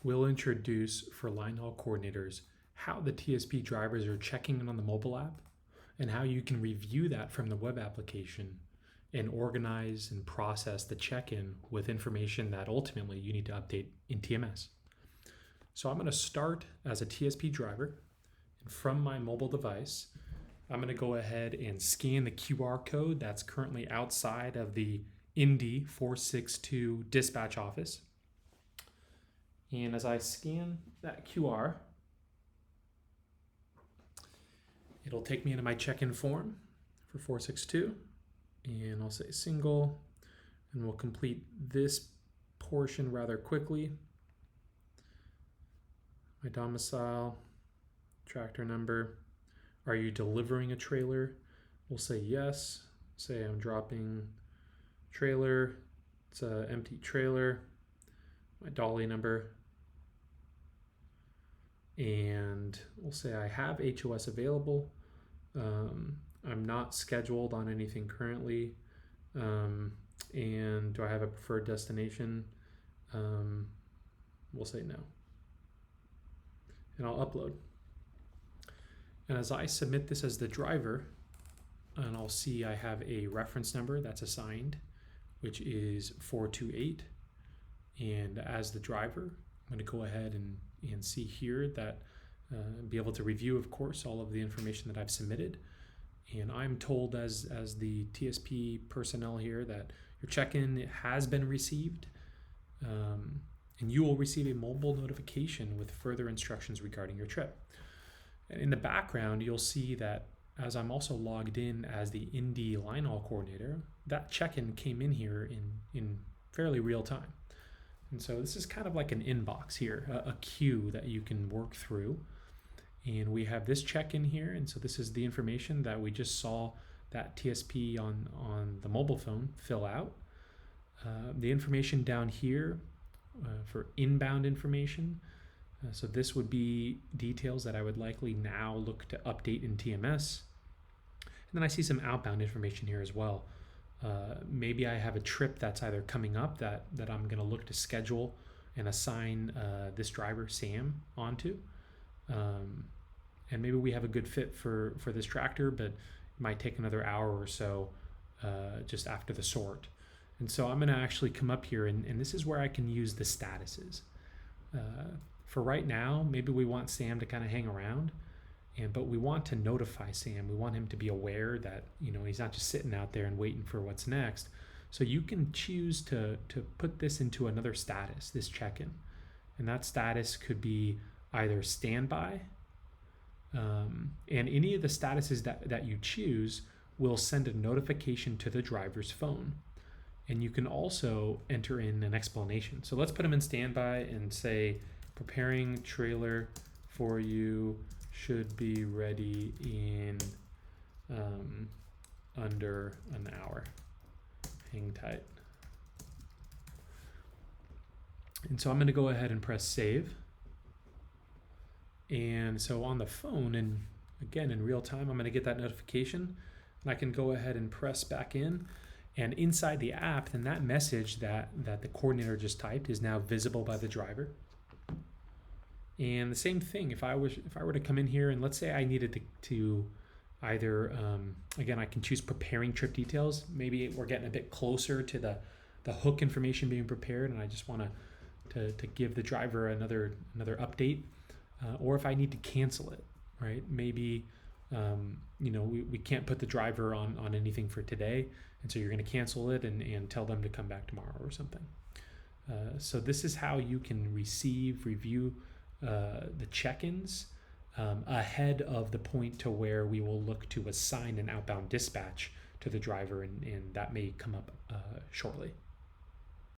we'll introduce for line haul coordinators how the TSP drivers are checking in on the mobile app and how you can review that from the web application and organize and process the check-in with information that ultimately you need to update in TMS. So I'm going to start as a TSP driver, and from my mobile device, I'm going to go ahead and scan the QR code that's currently outside of the Indy 462 dispatch office. And as I scan that QR, it'll take me into my check-in form for 462, and I'll say single, and we'll complete this portion rather quickly. My domicile, tractor number. Are you delivering a trailer? We'll say yes. Say I'm dropping trailer. It's an empty trailer. My dolly number. And we'll say I have HOS available. I'm not scheduled on anything currently. And do I have a preferred destination? We'll say no. And I'll upload. And as I submit this as the driver, and I'll see I have a reference number that's assigned, which is 428. And as the driver, I'm going to go ahead and see here that be able to review, of course, all of the information that I've submitted. And I'm told as the TSP personnel here that your check-in has been received, and you will receive a mobile notification with further instructions regarding your trip. And in the background, you'll see that as I'm also logged in as the Indy line haul coordinator, that check-in came in here in fairly real time. And so this is kind of like an inbox here, a queue that you can work through. And we have this check-in here, and so this is the information that we just saw that TSP on the mobile phone fill out. The information down here for inbound information. So this would be details that I would likely now look to update in TMS. And then I see some outbound information here as well. Maybe I have a trip that's either coming up that I'm going to look to schedule and assign this driver, Sam, onto. And maybe we have a good fit for this tractor, but it might take another hour or so just after the sort. And so I'm going to actually come up here, and this is where I can use the statuses. For right now, maybe we want Sam to kind of hang around, but we want to notify Sam. We want him to be aware that he's not just sitting out there and waiting for what's next. So you can choose to put this into another status, this check-in, and that status could be either standby, and any of the statuses that you choose will send a notification to the driver's phone. And you can also enter in an explanation. So let's put them in standby and say, preparing trailer for you, should be ready in under an hour. Hang tight. And so I'm going to go ahead and press save. And so on the phone, and again in real time, I'm going to get that notification, and I can go ahead and press back in. And inside the app, then that message that the coordinator just typed is now visible by the driver. And the same thing, if I were to come in here and let's say I needed to either, again, I can choose preparing trip details. Maybe we're getting a bit closer to the hook information being prepared, and I just want to give the driver another update. Or if I need to cancel it, right? Maybe we can't put the driver on anything for today, and so you're going to cancel it and tell them to come back tomorrow or something. So this is how you can review the check-ins ahead of the point to where we will look to assign an outbound dispatch to the driver, and that may come up shortly.